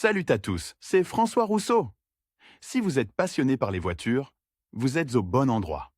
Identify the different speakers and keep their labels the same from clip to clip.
Speaker 1: Salut à tous, c'est François Rousseau. Si vous êtes passionné par les voitures, vous êtes au bon endroit.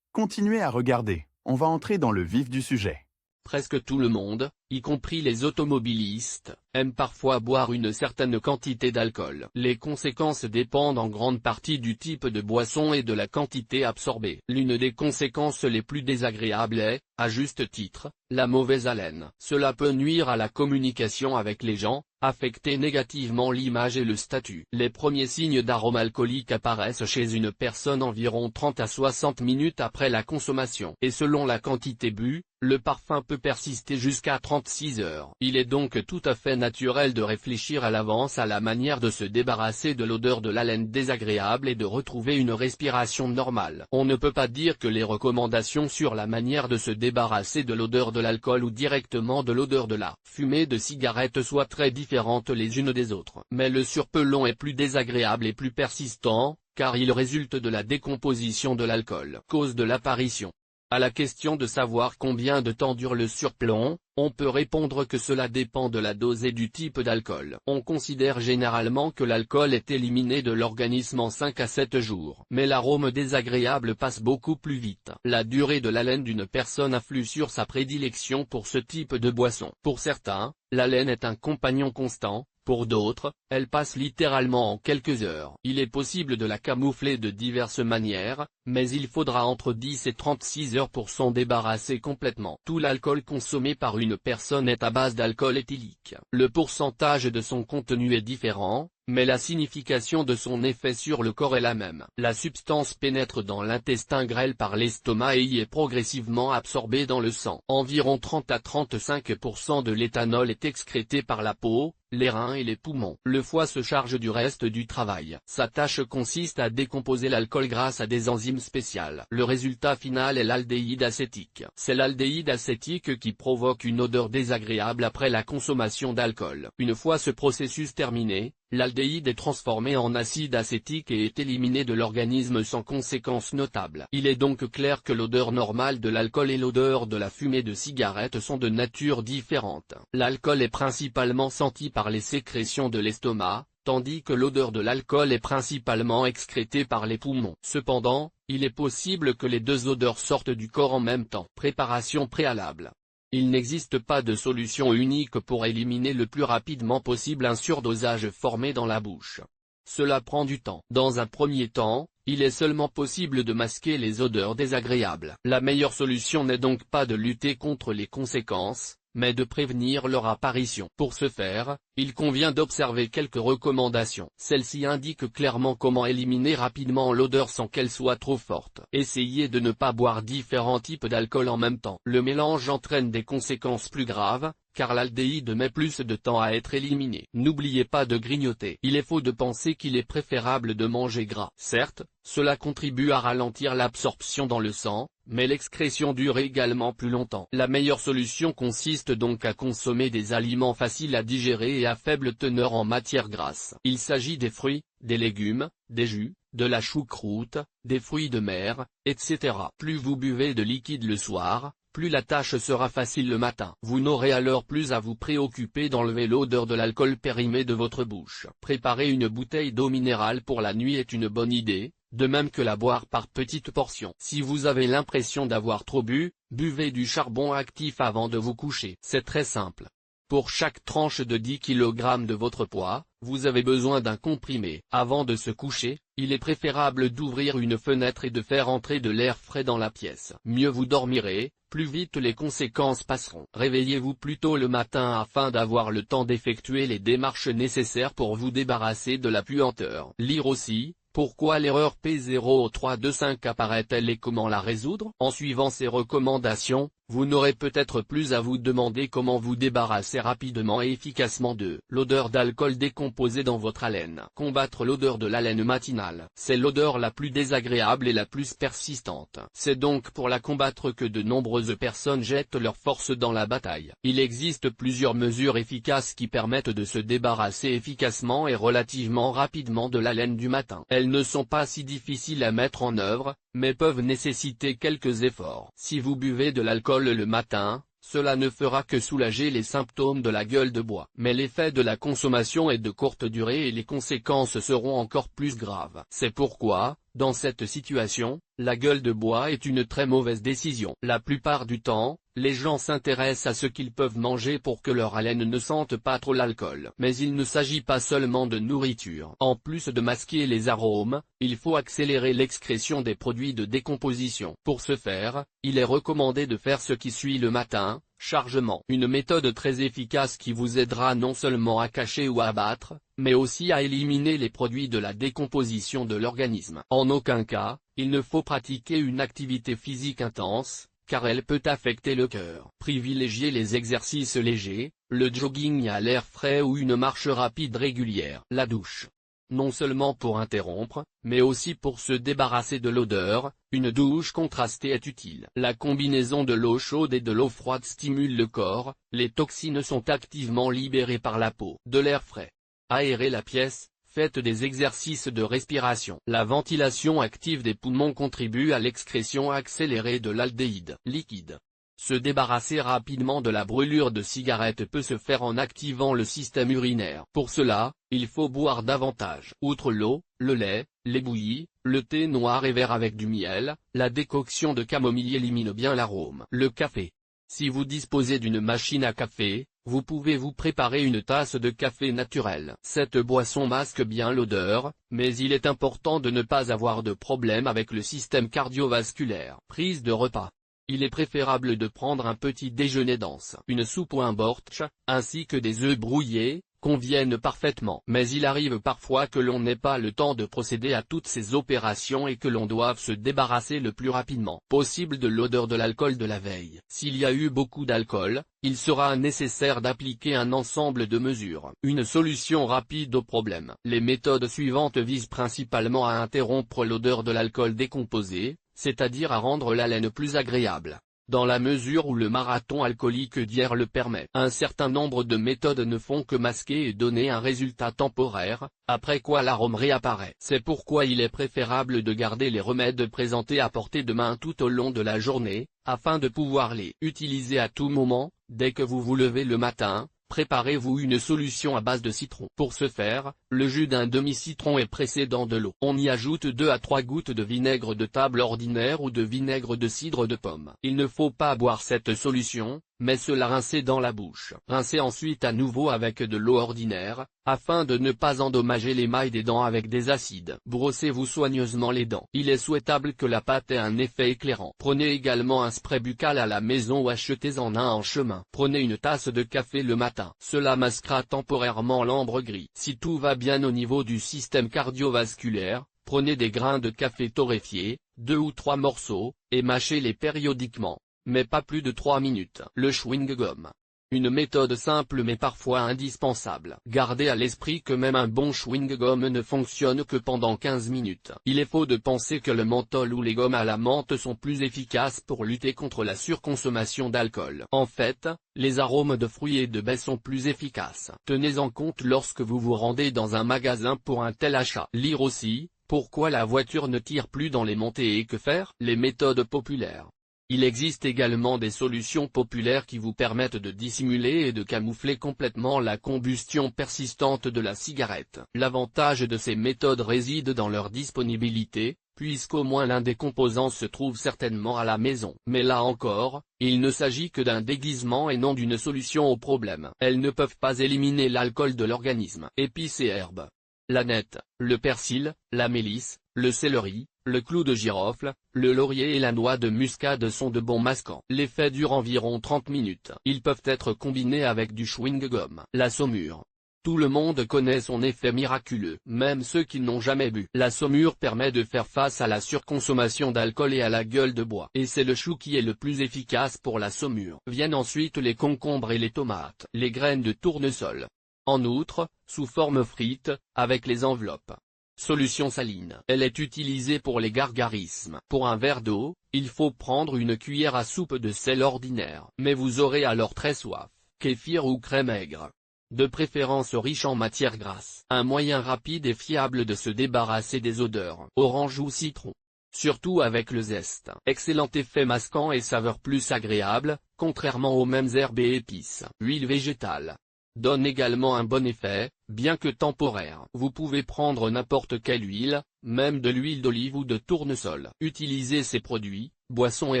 Speaker 1: Continuez à regarder, on va entrer dans le vif du sujet.
Speaker 2: Presque tout le monde, y compris les automobilistes, aime parfois boire une certaine quantité d'alcool. Les conséquences dépendent en grande partie du type de boisson et de la quantité absorbée. L'une des conséquences les plus désagréables est, à juste titre, la mauvaise haleine. Cela peut nuire à la communication avec les gens, affecter négativement l'image et le statut. Les premiers signes d'arôme alcoolique apparaissent chez une personne environ 30 à 60 minutes après la consommation. Et selon la quantité bue, le parfum peut persister jusqu'à 36 heures. Il est donc tout à fait naturel de réfléchir à l'avance à la manière de se débarrasser de l'odeur de l'haleine désagréable et de retrouver une respiration normale. On ne peut pas dire que les recommandations sur la manière de se débarrasser de l'odeur de l'alcool ou directement de l'odeur de la fumée de cigarette soient très différentes les unes des autres. Mais le surplomb est plus désagréable et plus persistant, car il résulte de la décomposition de l'alcool. Cause de l'apparition. À la question de savoir combien de temps dure le surplomb, on peut répondre que cela dépend de la dose et du type d'alcool. On considère généralement que l'alcool est éliminé de l'organisme en 5 à 7 jours. Mais l'arôme désagréable passe beaucoup plus vite. La durée de l'haleine d'une personne influe sur sa prédilection pour ce type de boisson. Pour certains, l'haleine est un compagnon constant. Pour d'autres, elle passe littéralement en quelques heures. Il est possible de la camoufler de diverses manières, mais il faudra entre 10 et 36 heures pour s'en débarrasser complètement. Tout l'alcool consommé par une personne est à base d'alcool éthylique. Le pourcentage de son contenu est différent, mais la signification de son effet sur le corps est la même. La substance pénètre dans l'intestin grêle par l'estomac et y est progressivement absorbée dans le sang. Environ 30 à 35% de l'éthanol est excrété par la peau, les reins et les poumons. Le foie se charge du reste du travail. Sa tâche consiste à décomposer l'alcool grâce à des enzymes spéciales. Le résultat final est l'aldéhyde acétique. C'est l'aldéhyde acétique qui provoque une odeur désagréable après la consommation d'alcool. Une fois ce processus terminé, l'aldéhyde est transformé en acide acétique et est éliminé de l'organisme sans conséquence notable. Il est donc clair que l'odeur normale de l'alcool et l'odeur de la fumée de cigarette sont de nature différente. L'alcool est principalement senti par les sécrétions de l'estomac, tandis que l'odeur de l'alcool est principalement excrétée par les poumons. Cependant, il est possible que les deux odeurs sortent du corps en même temps. Préparation préalable. Il n'existe pas de solution unique pour éliminer le plus rapidement possible un surdosage formé dans la bouche. Cela prend du temps. Dans un premier temps, il est seulement possible de masquer les odeurs désagréables. La meilleure solution n'est donc pas de lutter contre les conséquences, mais de prévenir leur apparition. Pour ce faire, il convient d'observer quelques recommandations. Celles-ci indiquent clairement comment éliminer rapidement l'odeur sans qu'elle soit trop forte. Essayez de ne pas boire différents types d'alcool en même temps. Le mélange entraîne des conséquences plus graves, car l'aldéhyde met plus de temps à être éliminé. N'oubliez pas de grignoter. Il est faux de penser qu'il est préférable de manger gras. Certes, cela contribue à ralentir l'absorption dans le sang, mais l'excrétion dure également plus longtemps. La meilleure solution consiste donc à consommer des aliments faciles à digérer et à faible teneur en matière grasse. Il s'agit des fruits, des légumes, des jus, de la choucroute, des fruits de mer, etc. Plus vous buvez de liquide le soir, plus la tâche sera facile le matin. Vous n'aurez alors plus à vous préoccuper d'enlever l'odeur de l'alcool périmé de votre bouche. Préparer une bouteille d'eau minérale pour la nuit est une bonne idée, de même que la boire par petites portions. Si vous avez l'impression d'avoir trop bu, buvez du charbon actif avant de vous coucher. C'est très simple. Pour chaque tranche de 10 kg de votre poids, vous avez besoin d'un comprimé. Avant de se coucher, il est préférable d'ouvrir une fenêtre et de faire entrer de l'air frais dans la pièce. Mieux vous dormirez, plus vite les conséquences passeront. Réveillez-vous plus tôt le matin afin d'avoir le temps d'effectuer les démarches nécessaires pour vous débarrasser de la puanteur. Lire aussi. Pourquoi l'erreur P0325 apparaît-elle et comment la résoudre? En suivant ces recommandations, vous n'aurez peut-être plus à vous demander comment vous débarrasser rapidement et efficacement de l'odeur d'alcool décomposé dans votre haleine. Combattre l'odeur de l'haleine matinale. C'est l'odeur la plus désagréable et la plus persistante. C'est donc pour la combattre que de nombreuses personnes jettent leur force dans la bataille. Il existe plusieurs mesures efficaces qui permettent de se débarrasser efficacement et relativement rapidement de l'haleine du matin. Elles ne sont pas si difficiles à mettre en œuvre, mais peuvent nécessiter quelques efforts. Si vous buvez de l'alcool le matin, cela ne fera que soulager les symptômes de la gueule de bois. Mais l'effet de la consommation est de courte durée et les conséquences seront encore plus graves. C'est pourquoi, dans cette situation, la gueule de bois est une très mauvaise décision. La plupart du temps, les gens s'intéressent à ce qu'ils peuvent manger pour que leur haleine ne sente pas trop l'alcool. Mais il ne s'agit pas seulement de nourriture. En plus de masquer les arômes, il faut accélérer l'excrétion des produits de décomposition. Pour ce faire, il est recommandé de faire ce qui suit le matin: chargement. Une méthode très efficace qui vous aidera non seulement à cacher ou à abattre, mais aussi à éliminer les produits de la décomposition de l'organisme. En aucun cas, il ne faut pratiquer une activité physique intense, car elle peut affecter le cœur. Privilégiez les exercices légers, le jogging à l'air frais ou une marche rapide régulière. La douche. Non seulement pour interrompre, mais aussi pour se débarrasser de l'odeur, une douche contrastée est utile. La combinaison de l'eau chaude et de l'eau froide stimule le corps, les toxines sont activement libérées par la peau. De l'air frais. Aérez la pièce, faites des exercices de respiration. La ventilation active des poumons contribue à l'excrétion accélérée de l'aldéhyde liquide. Se débarrasser rapidement de la brûlure de cigarette peut se faire en activant le système urinaire. Pour cela, il faut boire davantage. Outre l'eau, le lait, les bouillies, le thé noir et vert avec du miel, la décoction de camomille élimine bien l'arôme. Le café. Si vous disposez d'une machine à café, vous pouvez vous préparer une tasse de café naturel. Cette boisson masque bien l'odeur, mais il est important de ne pas avoir de problème avec le système cardiovasculaire. Prise de repas. Il est préférable de prendre un petit déjeuner dense. Une soupe ou un bortsch, ainsi que des œufs brouillés, conviennent parfaitement. Mais il arrive parfois que l'on n'ait pas le temps de procéder à toutes ces opérations et que l'on doive se débarrasser le plus rapidement possible de l'odeur de l'alcool de la veille. S'il y a eu beaucoup d'alcool, il sera nécessaire d'appliquer un ensemble de mesures. Une solution rapide au problème. Les méthodes suivantes visent principalement à interrompre l'odeur de l'alcool décomposé, c'est-à-dire à rendre l'haleine plus agréable, dans la mesure où le marathon alcoolique d'hier le permet. Un certain nombre de méthodes ne font que masquer et donner un résultat temporaire, après quoi l'arôme réapparaît. C'est pourquoi il est préférable de garder les remèdes présentés à portée de main tout au long de la journée, afin de pouvoir les utiliser à tout moment. Dès que vous vous levez le matin, préparez-vous une solution à base de citron. Pour ce faire, le jus d'un demi-citron est pressé dans de l'eau. On y ajoute 2 à 3 gouttes de vinaigre de table ordinaire ou de vinaigre de cidre de pomme. Il ne faut pas boire cette solution, mais se la rincer dans la bouche. Rincez ensuite à nouveau avec de l'eau ordinaire, afin de ne pas endommager l'émail des dents avec des acides. Brossez-vous soigneusement les dents. Il est souhaitable que la pâte ait un effet éclairant. Prenez également un spray buccal à la maison ou achetez-en un en chemin. Prenez une tasse de café le matin. Cela masquera temporairement l'ambre gris. Si tout va bien au niveau du système cardiovasculaire, prenez des grains de café torréfiés, 2 ou 3 morceaux, et mâchez-les périodiquement, mais pas plus de 3 minutes. Le chewing-gum. Une méthode simple mais parfois indispensable. Gardez à l'esprit que même un bon chewing-gum ne fonctionne que pendant 15 minutes. Il est faux de penser que le menthol ou les gommes à la menthe sont plus efficaces pour lutter contre la surconsommation d'alcool. En fait, les arômes de fruits et de baies sont plus efficaces. Tenez-en compte lorsque vous vous rendez dans un magasin pour un tel achat. Lire aussi, pourquoi la voiture ne tire plus dans les montées et que faire? Les méthodes populaires. Il existe également des solutions populaires qui vous permettent de dissimuler et de camoufler complètement la combustion persistante de la cigarette. L'avantage de ces méthodes réside dans leur disponibilité, puisqu'au moins l'un des composants se trouve certainement à la maison. Mais là encore, il ne s'agit que d'un déguisement et non d'une solution au problème. Elles ne peuvent pas éliminer l'alcool de l'organisme. Épices et herbes. L'aneth, le persil, la mélisse, le céleri, le clou de girofle, le laurier et la noix de muscade sont de bons masquants. L'effet dure environ 30 minutes. Ils peuvent être combinés avec du chewing-gum. La saumure. Tout le monde connaît son effet miraculeux, même ceux qui n'ont jamais bu. La saumure permet de faire face à la surconsommation d'alcool et à la gueule de bois. Et c'est le chou qui est le plus efficace pour la saumure. Viennent ensuite les concombres et les tomates. Les graines de tournesol. En outre, sous forme frite, avec les enveloppes. Solution saline. Elle est utilisée pour les gargarismes. Pour un verre d'eau, il faut prendre une cuillère à soupe de sel ordinaire. Mais vous aurez alors très soif. Kéfir ou crème aigre. De préférence riche en matières grasses. Un moyen rapide et fiable de se débarrasser des odeurs. Orange ou citron. surtout avec le zeste. Excellent effet masquant et saveur plus agréable, contrairement aux mêmes herbes et épices. Huile végétale donne également un bon effet, bien que temporaire. Vous pouvez prendre n'importe quelle huile, même de l'huile d'olive ou de tournesol. Utilisez ces produits, boissons et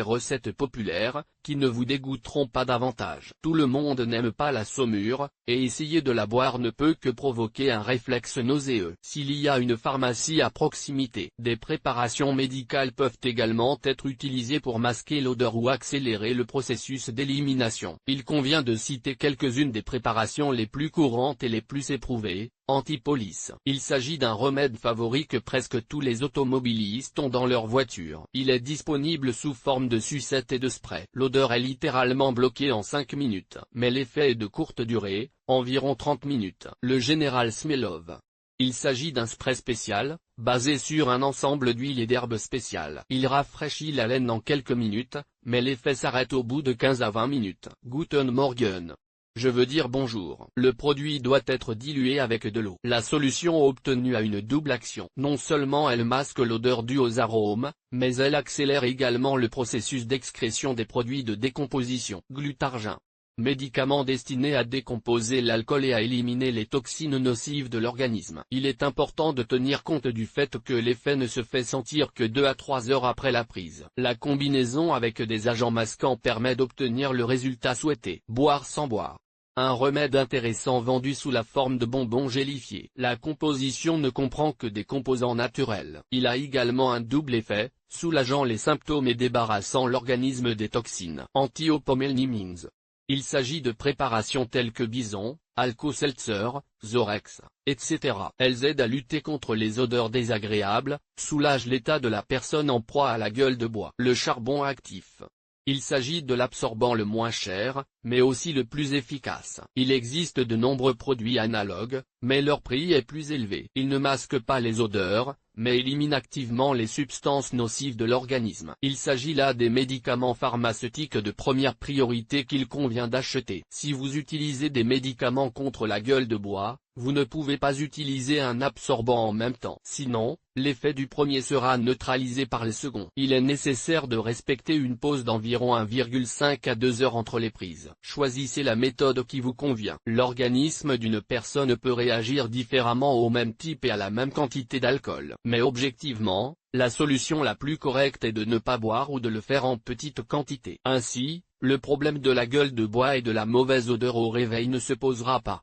Speaker 2: recettes populaires, qui ne vous dégoûteront pas davantage. Tout le monde n'aime pas la saumure, et essayer de la boire ne peut que provoquer un réflexe nauséeux. S'il y a une pharmacie à proximité, des préparations médicales peuvent également être utilisées pour masquer l'odeur ou accélérer le processus d'élimination. Il convient de citer quelques-unes des préparations les plus courantes et les plus éprouvées. Antipolice. Il s'agit d'un remède favori que presque tous les automobilistes ont dans leur voiture. Il est disponible sous forme de sucette et de spray. L'odeur est littéralement bloquée en 5 minutes, mais l'effet est de courte durée, environ 30 minutes. Le General Smell-Of. Il s'agit d'un spray spécial, basé sur un ensemble d'huiles et d'herbes spéciales. Il rafraîchit la laine en quelques minutes, mais l'effet s'arrête au bout de 15 à 20 minutes. Guten Morgen. Je veux dire bonjour. Le produit doit être dilué avec de l'eau. La solution obtenue a une double action. Non seulement elle masque l'odeur due aux arômes, mais elle accélère également le processus d'excrétion des produits de décomposition. Glutargin. Médicament destiné à décomposer l'alcool et à éliminer les toxines nocives de l'organisme. Il est important de tenir compte du fait que l'effet ne se fait sentir que 2 à 3 heures après la prise. La combinaison avec des agents masquants permet d'obtenir le résultat souhaité. Boire sans boire. Un remède intéressant vendu sous la forme de bonbons gélifiés. La composition ne comprend que des composants naturels. Il a également un double effet, soulageant les symptômes et débarrassant l'organisme des toxines. Anti-Opomelnimins. Il s'agit de préparations telles que Bison, Alka-Seltzer, Zorex, etc. Elles aident à lutter contre les odeurs désagréables, soulagent l'état de la personne en proie à la gueule de bois. Le charbon actif. Il s'agit de l'absorbant le moins cher, mais aussi le plus efficace. Il existe de nombreux produits analogues, mais leur prix est plus élevé. Ils ne masquent pas les odeurs, mais éliminent activement les substances nocives de l'organisme. Il s'agit là des médicaments pharmaceutiques de première priorité qu'il convient d'acheter. Si vous utilisez des médicaments contre la gueule de bois, vous ne pouvez pas utiliser un absorbant en même temps. Sinon, l'effet du premier sera neutralisé par le second. Il est nécessaire de respecter une pause d'environ 1,5 à 2 heures entre les prises. Choisissez la méthode qui vous convient. L'organisme d'une personne peut réagir différemment au même type et à la même quantité d'alcool. Mais objectivement, la solution la plus correcte est de ne pas boire ou de le faire en petite quantité. Ainsi, le problème de la gueule de bois et de la mauvaise odeur au réveil ne se posera pas.